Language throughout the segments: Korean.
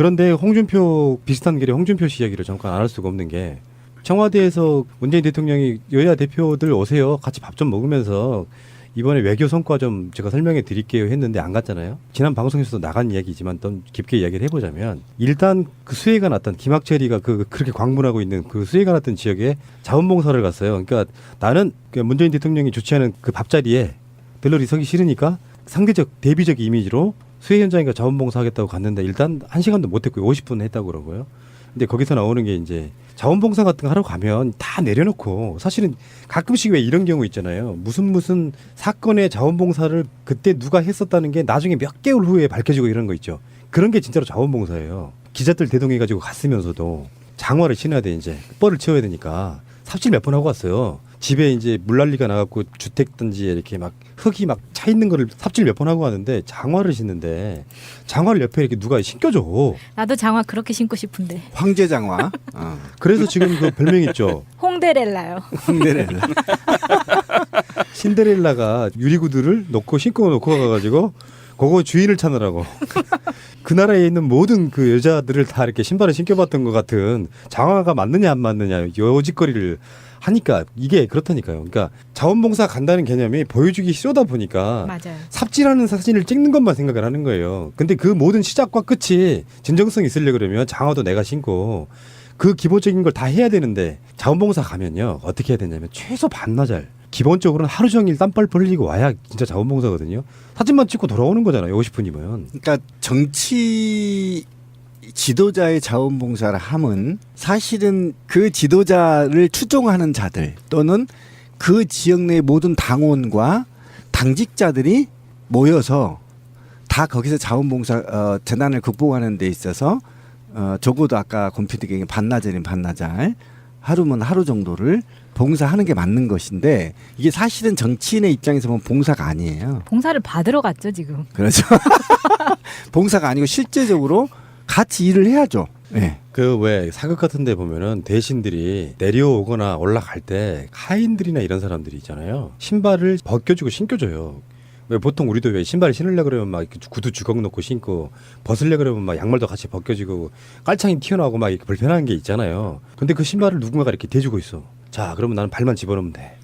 그런데 홍준표 비슷한 길에 홍준표 씨 이야기를 잠깐 안 할 수가 없는 게 청와대에서 문재인 대통령이 여야 대표들 오세요. 같이 밥 좀 먹으면서 이번에 외교 성과 좀 제가 설명해 드릴게요 했는데 안 갔잖아요. 지난 방송에서도 나간 이야기지만 좀 깊게 이야기를 해보자면 일단 그 수해가 났던 김학철이가 그렇게 광문하고 있는 그 수해가 났던 지역에 자원봉사를 갔어요. 그러니까 나는 문재인 대통령이 주최하는 그 밥자리에 별로리 서기 싫으니까 상대적 대비적 이미지로 수해 현장에 자원봉사하겠다고 갔는데 일단 1시간도 못 했고 50분 했다고 그러고요. 근데 거기서 나오는 게 이제 자원봉사 같은 거 하러 가면 다 내려놓고 사실은 가끔씩 왜 이런 경우 있잖아요. 무슨 사건의 자원봉사를 그때 누가 했었다는 게 나중에 몇 개월 후에 밝혀지고 이런 거 있죠. 그런 게 진짜로 자원봉사예요. 기자들 대동해가지고 갔으면서도 장화를 신어야 돼 이제 뻘을 치워야 되니까 삽질 몇 번 하고 왔어요. 집에 이제 물난리가 나갖고 주택 단지에 이렇게 막 흙이 막 차 있는 거를 삽질 몇 번 하고 왔는데 장화를 신는데 장화를 옆에 이렇게 누가 신겨줘. 나도 장화 그렇게 신고 싶은데. 황제장화. 그래서 지금 그 별명 있죠. 홍데렐라요. 황제렐라. 신데렐라가 유리구두를 놓고 가가지고 그거 주인을 찾느라고 그 나라에 있는 모든 그 여자들을 다 이렇게 신발을 신겨봤던 것 같은 장화가 맞느냐 안 맞느냐 요짓거리를 하니까 이게 그렇다니까요. 그러니까 자원봉사 간다는 개념이 보여주기 싫어다 보니까 맞아요. 삽질하는 사진을 찍는 것만 생각을 하는 거예요. 근데 그 모든 시작과 끝이 진정성 있으려 그러면 장화도 내가 신고 그 기본적인 걸 다 해야 되는데 자원봉사 가면요 어떻게 해야 되냐면 최소 반나절 기본적으로는 하루 종일 땀빨 흘리고 와야 진짜 자원봉사거든요. 사진만 찍고 돌아오는 거잖아요. 50분이면. 그러니까 정치 지도자의 자원봉사를 함은 사실은 그 지도자를 추종하는 자들 또는 그 지역 내 모든 당원과 당직자들이 모여서 다 거기서 자원봉사 재난을 극복하는 데 있어서 적어도 아까 권PD가 반나절인 반나절 하루면 하루 정도를 봉사하는 게 맞는 것인데 이게 사실은 정치인의 입장에서 보면 봉사가 아니에요. 봉사를 받으러 갔죠 지금. 그렇죠. 봉사가 아니고 실제적으로 같이 일을 해야죠. 네. 그 왜 사극 같은 데 보면은 대신들이 내려오거나 올라갈 때 하인들이나 이런 사람들이 있잖아요. 신발을 벗겨주고 신겨줘요. 왜 보통 우리도 왜 신발 신으려 그러면 막 구두 주걱 넣고 신고 벗으려 그러면 막 양말도 같이 벗겨지고 깔창이 튀어나오고 막 이렇게 불편한 게 있잖아요. 근데 그 신발을 누군가가 이렇게 대주고 있어. 자, 그러면 나는 발만 집어넣으면 돼.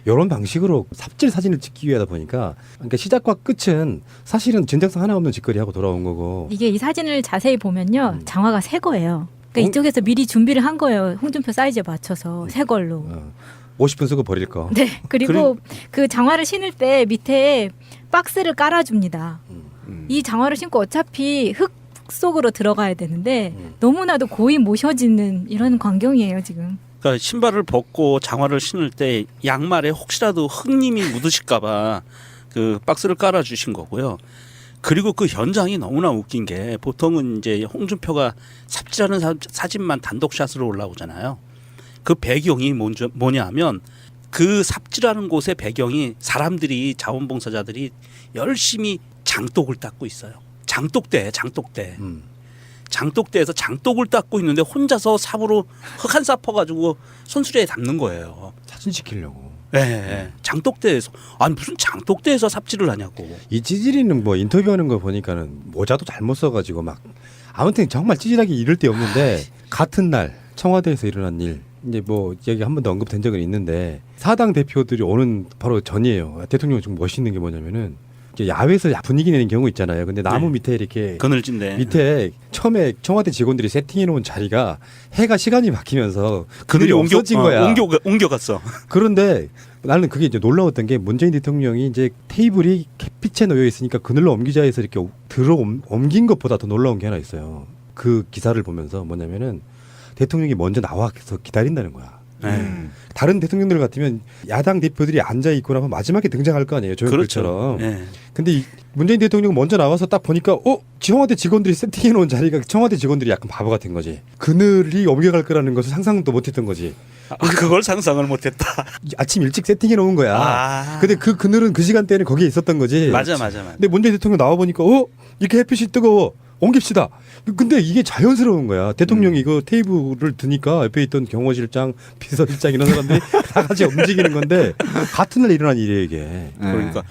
이런 방식으로 삽질 사진을 찍기 위하다 보니까 그러니까 시작과 끝은 사실은 진정성 하나 없는 짓거리 하고 돌아온 거고. 이게 이 사진을 자세히 보면요 장화가 새 거예요. 그러니까 이쪽에서 미리 준비를 한 거예요. 홍준표 사이즈에 맞춰서 새 걸로. 50분 쓰고 버릴 거. 네. 그리고 그 장화를 신을 때 밑에 박스를 깔아줍니다. 이 장화를 신고 어차피 흙 속으로 들어가야 되는데 너무나도 고이 모셔지는 이런 광경이에요 지금. 그러니까 신발을 벗고 장화를 신을 때 양말에 혹시라도 흙님이 묻으실까봐 그 박스를 깔아주신 거고요. 그리고 그 현장이 너무나 웃긴 게 보통은 이제 홍준표가 삽질하는 사진만 단독샷으로 올라오잖아요. 그 배경이 뭐냐 하면 그 삽질하는 곳의 배경이 사람들이 자원봉사자들이 열심히 장독을 닦고 있어요. 장독대. 장독대에서 장독을 닦고 있는데 혼자서 삽으로 흙 한 삽 퍼가지고 손수레에 담는 거예요. 사진 찍히려고. 네. 장독대에서 아니 무슨 장독대에서 삽질을 하냐고. 이 찌질이는 뭐 인터뷰하는 거 보니까는 모자도 잘못 써가지고 막 아무튼 정말 찌질하게 이럴 데 없는데 같은 날 청와대에서 일어난 일 이제 뭐 여기 한 번 더 언급된 적은 있는데 사당 대표들이 오는 바로 전이에요. 대통령 좀 멋있는 게 뭐냐면은 이제 야외에서 분위기 내는 경우 있잖아요. 근데 나무 밑에 이렇게 그늘진데 밑에 처음에 청와대 직원들이 세팅해 놓은 자리가 해가 시간이 바뀌면서 그늘이 없어진 거야. 옮겨갔어. 그런데 나는 그게 이제 놀라웠던 게 문재인 대통령이 이제 테이블이 햇빛에 놓여 있으니까 그늘로 옮기자 해서 이렇게 옮긴 것보다 더 놀라운 게 하나 있어요. 그 기사를 보면서 뭐냐면은 대통령이 먼저 나와서 기다린다는 거야. 다른 대통령들 같으면 야당 대표들이 앉아 있고 나면 마지막에 등장할 거 아니에요. 조용필처럼. 그렇죠. 네. 근데 문재인 대통령 먼저 나와서 딱 보니까 청와대 직원들이 세팅해 놓은 자리가 청와대 직원들이 약간 바보 같은 거지. 그늘이 옮겨갈 거라는 것을 상상도 못했던 거지. 그걸 상상을 못했다. 아침 일찍 세팅해 놓은 거야. 근데 그 그늘은 그 시간대에는 거기에 있었던 거지. 맞아. 근데 문재인 대통령 나와 보니까 이렇게 햇빛이 뜨거워. 옮깁시다. 근데 이게 자연스러운 거야. 대통령이 이거 테이블을 드니까 옆에 있던 경호실장, 비서실장 이런 사람들이 다 같이 움직이는 건데 같은 날 일어난 일이에요 이게. 그러니까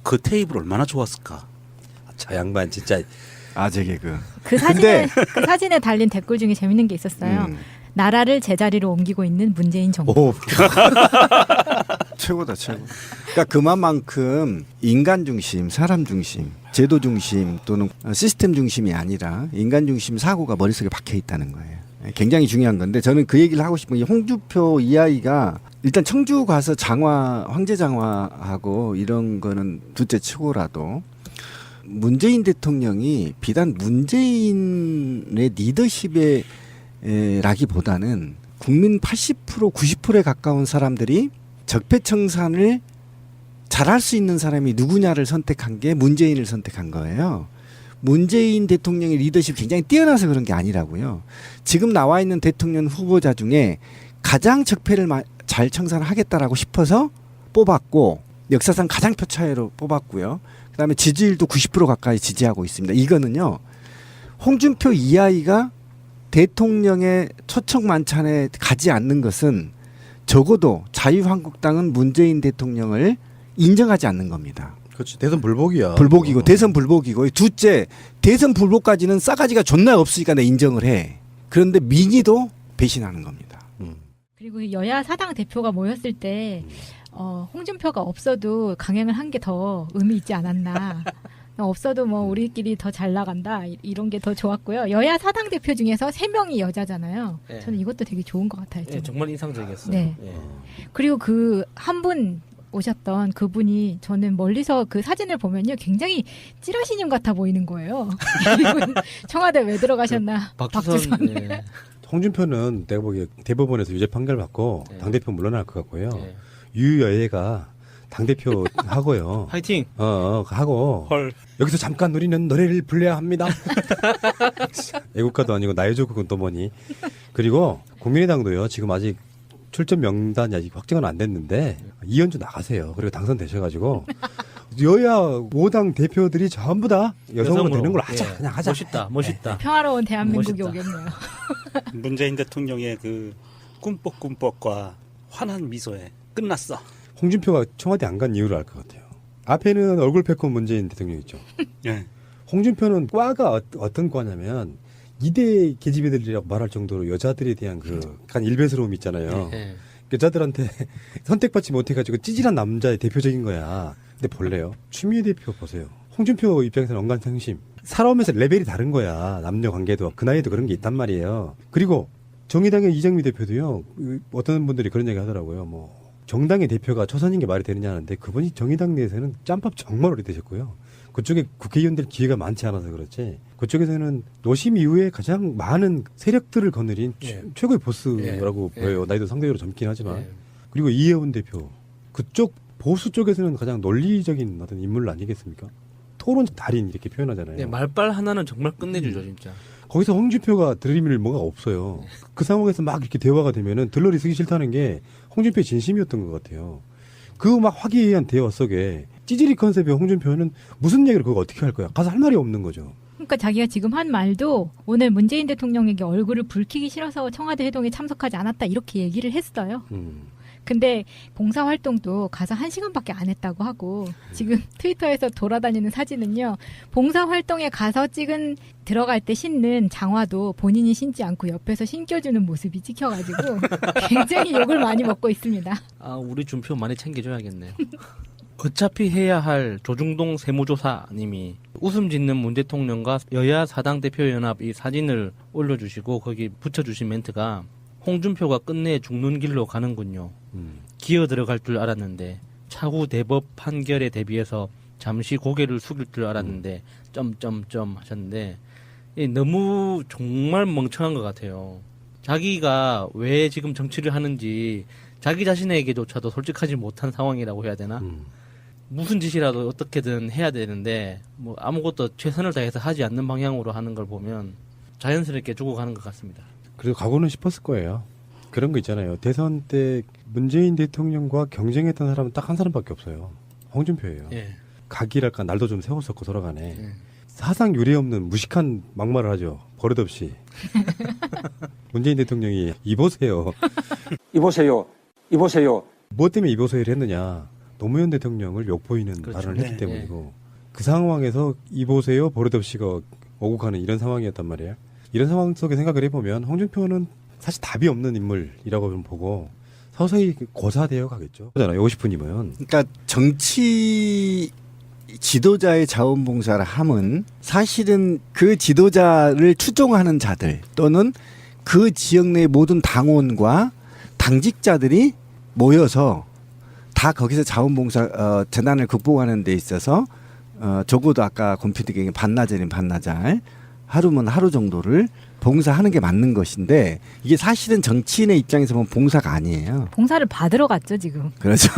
그 테이블 얼마나 좋았을까. 저 양반 진짜 아재 개그. 그 사진에 달린 댓글 중에 재밌는 게 있었어요. 나라를 제자리로 옮기고 있는 문재인 정부. 오, 최고다 최고. 그러니까 그만큼 인간 중심, 사람 중심, 제도 중심 또는 시스템 중심이 아니라 인간 중심 사고가 머릿속에 박혀 있다는 거예요. 굉장히 중요한 건데 저는 그 얘기를 하고 싶은 게 홍준표 이 아이가 일단 청주 가서 장화 황제 장화하고 이런 거는 둘째 치고라도 문재인 대통령이 비단 문재인의 리더십에 라기보다는 국민 80% 90%에 가까운 사람들이 적폐청산을 잘할 수 있는 사람이 누구냐를 선택한 게 문재인을 선택한 거예요. 문재인 대통령의 리더십이 굉장히 뛰어나서 그런 게 아니라고요. 지금 나와 있는 대통령 후보자 중에 가장 적폐를 잘 청산하겠다라고 싶어서 뽑았고 역사상 가장 표 차이로 뽑았고요. 그다음에 지지율도 90% 가까이 지지하고 있습니다. 이거는요. 홍준표 이 아이가 대통령의 초청 만찬에 가지 않는 것은 적어도 자유한국당은 문재인 대통령을 인정하지 않는 겁니다. 그렇지. 대선 불복이야. 불복이고 대선 불복이고 둘째 대선 불복까지는 싸가지가 존나 없으니까 내 인정을 해. 그런데 민의도 배신하는 겁니다. 그리고 여야 사당 대표가 모였을 때 홍준표가 없어도 강행을 한 게 더 의미 있지 않았나. 없어도 뭐 우리끼리 더 잘 나간다 이런 게 더 좋았고요. 여야 사당 대표 중에서 3명이 여자잖아요. 네. 저는 이것도 되게 좋은 것 같아요. 네, 정말 인상적이었어요. 네. 예. 그리고 그 한 분 오셨던 그분이 저는 멀리서 그 사진을 보면요 굉장히 찌라시님 같아 보이는 거예요. 이분 청와대 왜 들어가셨나? 박주선. 예. 홍준표는 내가 보기에 대법원에서 유죄 판결 받고 네. 당대표 물러날 것 같고요. 예. 유여애가 당대표 하고요. 화이팅. 하고 헐. 여기서 잠깐 우리는 노래를 불러야 합니다. 애국가도 아니고 나의 조국은 또 뭐니. 그리고 국민의당도요. 지금 아직 출전 명단이 아직 확정은 안 됐는데 이현주 나가세요. 그리고 당선되셔가지고 여야 5당 대표들이 전부 다 여성으로 되는 걸로 하자. 예. 그냥 하자. 멋있다. 평화로운 대한민국이 멋있다. 오겠네요. 문재인 대통령의 그 꿈뻑꿈뻑과 환한 미소에 끝났어. 홍준표가 청와대 안 간 이유를 알 것 같아요. 앞에는 얼굴 패권 문재인 대통령 있죠. 예. 홍준표는 과가 어떤 과냐면 이대 계집애들이라고 말할 정도로 여자들에 대한 그 약간 일배스러움 있잖아요. 예. 여자들한테 선택받지 못해가지고 찌질한 남자의 대표적인 거야. 근데 볼래요? 추미애 대표 보세요. 홍준표 입장에서는 언간생심. 살아오면서 레벨이 다른 거야. 남녀 관계도. 그 나이에도 그런 게 있단 말이에요. 그리고 정의당의 이정미 대표도요. 어떤 분들이 그런 얘기 하더라고요. 뭐 정당의 대표가 초선인 게 말이 되느냐 하는데 그분이 정의당 내에서는 짬밥 정말 오래되셨고요. 그쪽에 국회의원들 기회가 많지 않아서 그렇지. 그쪽에서는 노심 이후에 가장 많은 세력들을 거느린 예. 최고의 보스라고 예. 보여요. 나이도 상대적으로 젊긴 하지만. 예. 그리고 이혜원 대표. 그쪽 보수 쪽에서는 가장 논리적인 어떤 인물 아니겠습니까? 토론 달인 이렇게 표현하잖아요. 네, 말빨 하나는 정말 끝내주죠, 진짜. 거기서 홍준표가 들이밀 뭐가 없어요. 그 상황에서 막 이렇게 대화가 되면은 들러리 쓰기 싫다는 게 홍준표의 진심이었던 것 같아요. 그 막 화기애애한 대화 속에 찌질이 컨셉의 홍준표는 무슨 얘기를 그거 어떻게 할 거야? 가서 할 말이 없는 거죠. 그러니까 자기가 지금 한 말도 오늘 문재인 대통령에게 얼굴을 붉히기 싫어서 청와대 회동에 참석하지 않았다 이렇게 얘기를 했어요. 근데 봉사활동도 가서 1시간밖에 안 했다고 하고 지금 트위터에서 돌아다니는 사진은요. 봉사활동에 가서 찍은 들어갈 때 신는 장화도 본인이 신지 않고 옆에서 신겨주는 모습이 찍혀가지고 굉장히 욕을 많이 먹고 있습니다. 아, 우리 준표 많이 챙겨줘야겠네요. 어차피 해야 할 조중동 세무조사님이 웃음 짓는 문 대통령과 여야 사당 대표연합 이 사진을 올려주시고 거기 붙여주신 멘트가 홍준표가 끝내 죽는 길로 가는군요. 기어 들어갈 줄 알았는데 차후 대법 판결에 대비해서 잠시 고개를 숙일 줄 알았는데 점점점 하셨는데 너무 정말 멍청한 것 같아요. 자기가 왜 지금 정치를 하는지 자기 자신에게조차도 솔직하지 못한 상황이라고 해야 되나? 무슨 짓이라도 어떻게든 해야 되는데 뭐 아무것도 최선을 다해서 하지 않는 방향으로 하는 걸 보면 자연스럽게 죽어가는 것 같습니다. 그래도 각오는 싶었을 거예요. 그런 거 있잖아요. 대선 때 문재인 대통령과 경쟁했던 사람은 딱 한 사람밖에 없어요. 홍준표예요. 예. 각이랄까 날도 좀 세웠었고 돌아가네. 예. 사상 유례없는 무식한 막말을 하죠. 버릇없이. 문재인 대통령이 이보세요. 이보세요. 이보세요. 뭐 때문에 이보세요를 했느냐. 노무현 대통령을 욕보이는 그렇죠. 발언을 했기 네, 때문이고 그 상황에서 이보세요 버릇없이가 오고 가는 이런 상황이었단 말이에요. 이런 상황 속에 생각을 해보면 홍준표는 사실 답이 없는 인물이라고 좀 보고 서서히 고사되어 가겠죠. 그잖아요. 50분이면. 그러니까 정치 지도자의 자원봉사를 함은 사실은 그 지도자를 추종하는 자들 또는 그 지역 내 모든 당원과 당직자들이 모여서 다 거기서 자원봉사 재난을 극복하는 데 있어서 적어도 아까 곰피디에게 반나절인 반나절 하루면 하루 정도를 봉사하는 게 맞는 것인데 이게 사실은 정치인의 입장에서 보면 봉사가 아니에요. 봉사를 받으러 갔죠 지금. 그렇죠.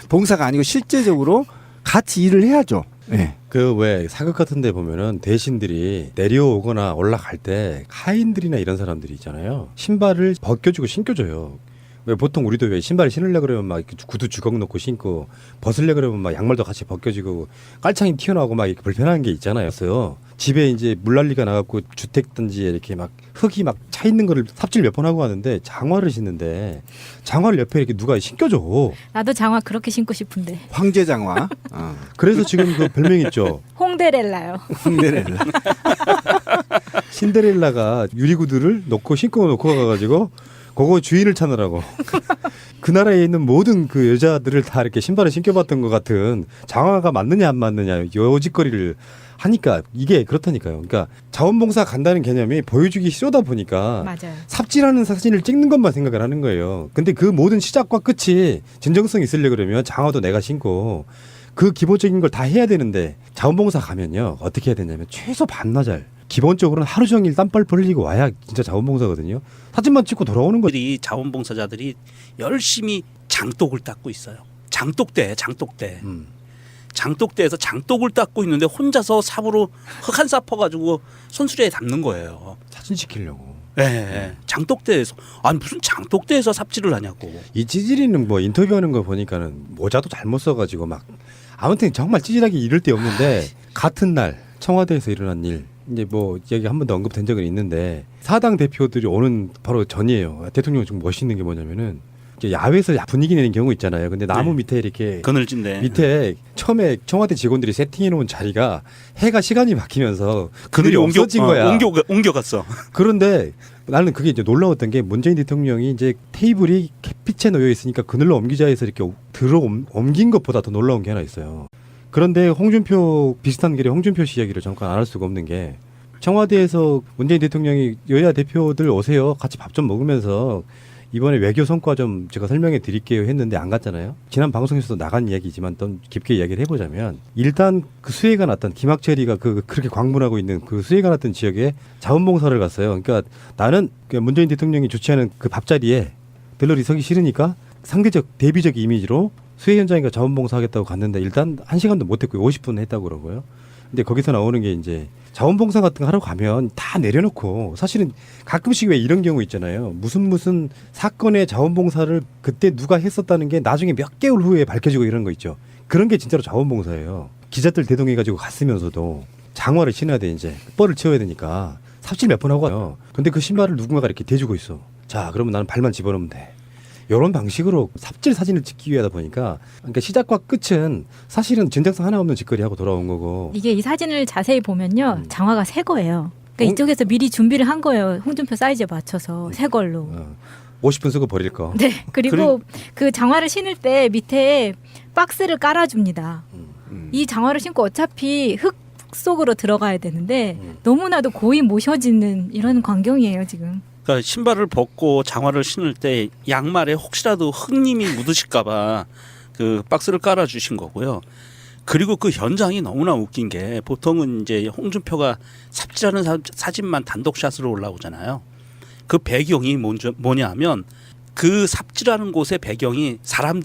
봉사가 아니고 실제적으로 같이 일을 해야죠. 네. 그 왜 사극 같은 데 보면은 대신들이 내려오거나 올라갈 때 하인들이나 이런 사람들이 있잖아요. 신발을 벗겨주고 신겨줘요. 왜 보통 우리도 왜 신발을 신으려고 그러면 막 이렇게 구두 주걱 넣고 신고 벗으려고 그러면 막 양말도 같이 벗겨지고 깔창이 튀어나오고 막 이렇게 불편한 게 있잖아요. 그래서 집에 이제 물난리가 나갖고 주택 단지에 이렇게 막 흙이 막 차 있는 거를 삽질 몇 번 하고 하는데 장화를 신는데 장화를 옆에 이렇게 누가 신겨줘. 나도 장화 그렇게 신고 싶은데. 황제장화. 그래서 지금 그 별명 있죠. 홍데렐라요. 홍대렐라. 신데렐라가 유리구두를 놓고 신고 놓고 가가지고 그거 주인을 찾느라고 그 나라에 있는 모든 그 여자들을 다 이렇게 신발을 신겨봤던 것 같은 장화가 맞느냐 안 맞느냐 요짓거리를 하니까 이게 그렇다니까요. 그러니까 자원봉사 간다는 개념이 보여주기 싫어다 보니까 맞아요. 삽질하는 사진을 찍는 것만 생각을 하는 거예요. 근데 그 모든 시작과 끝이 진정성이 있으려고 그러면 장화도 내가 신고 그 기본적인 걸 다 해야 되는데 자원봉사 가면요. 어떻게 해야 되냐면 최소 반나절. 기본적으로는 하루 종일 땀뻘 흘리고 와야 진짜 자원봉사거든요. 사진만 찍고 돌아오는 거지. 이 자원봉사자들이 열심히 장독을 닦고 있어요. 장독대. 장독대에서 장독을 닦고 있는데 혼자서 삽으로 흙 한 삽 퍼가지고 손수레에 담는 거예요. 사진 찍히려고. 네. 장독대에서 아니 무슨 장독대에서 삽질을 하냐고. 이 찌질이는 뭐 인터뷰하는 거 보니까는 모자도 잘못 써가지고 막 아무튼 정말 찌질하게 이럴 데 없는데 같은 날 청와대에서 일어난 일 이제 뭐 여기 한 번도 언급된 적은 있는데 사당 대표들이 오는 바로 전이에요. 대통령이 좀 멋있는 게 뭐냐면은 이제 야외에서 분위기 내는 경우 있잖아요. 근데 나무 네. 밑에 이렇게 그늘진데 밑에 처음에 청와대 직원들이 세팅해 놓은 자리가 해가 시간이 바뀌면서 그늘이 없어진 거야. 옮겨갔어. 그런데 나는 그게 이제 놀라웠던 게 문재인 대통령이 이제 테이블이 햇빛에 놓여 있으니까 그늘로 옮기자 해서 이렇게 옮긴 것보다 더 놀라운 게 하나 있어요. 그런데 홍준표 비슷한 길에 홍준표 씨 이야기를 잠깐 안 할 수가 없는 게 청와대에서 문재인 대통령이 여야 대표들 오세요. 같이 밥 좀 먹으면서 이번에 외교 성과 좀 제가 설명해 드릴게요 했는데 안 갔잖아요. 지난 방송에서도 나간 이야기지만 또 깊게 이야기를 해보자면 일단 그 수해가 났던 김학철이가 그렇게 광분하고 있는 그 수해가 났던 지역에 자원봉사를 갔어요. 그러니까 나는 문재인 대통령이 주최하는 그 밥자리에 들러리 서기 싫으니까 상대적 대비적 이미지로 수해 현장인가 자원봉사하겠다고 갔는데 일단 1시간도 못했고 50분 했다고 그러고요. 근데 거기서 나오는 게 이제 자원봉사 같은 거 하러 가면 다 내려놓고 사실은 가끔씩 왜 이런 경우 있잖아요. 무슨 사건의 자원봉사를 그때 누가 했었다는 게 나중에 몇 개월 후에 밝혀지고 이런 거 있죠. 그런 게 진짜로 자원봉사예요. 기자들 대동해가지고 갔으면서도 장화를 신어야 돼 이제 뻘을 채워야 되니까 삽질 몇 번 하고 가요. 근데 그 신발을 누군가가 이렇게 대주고 있어. 자 그러면 나는 발만 집어넣으면 돼. 이런 방식으로 삽질 사진을 찍기 위하다 보니까 그러니까 시작과 끝은 사실은 진정성 하나 없는 짓거리 하고 돌아온 거고. 이게 이 사진을 자세히 보면요. 장화가 새 거예요. 그러니까 이쪽에서 미리 준비를 한 거예요. 홍준표 사이즈에 맞춰서 새 걸로. 50분 쓰고 버릴 거. 네. 그리고 그 장화를 신을 때 밑에 박스를 깔아줍니다. 이 장화를 신고 어차피 흙 속으로 들어가야 되는데 너무나도 고이 모셔지는 이런 광경이에요 지금. 그러니까 신발을 벗고 장화를 신을 때 양말에 혹시라도 흙님이 묻으실까봐 그 박스를 깔아주신 거고요. 그리고 그 현장이 너무나 웃긴 게 보통은 이제 홍준표가 삽질하는 사진만 단독샷으로 올라오잖아요. 그 배경이 뭐냐 하면 그 삽질하는 곳의 배경이 사람들이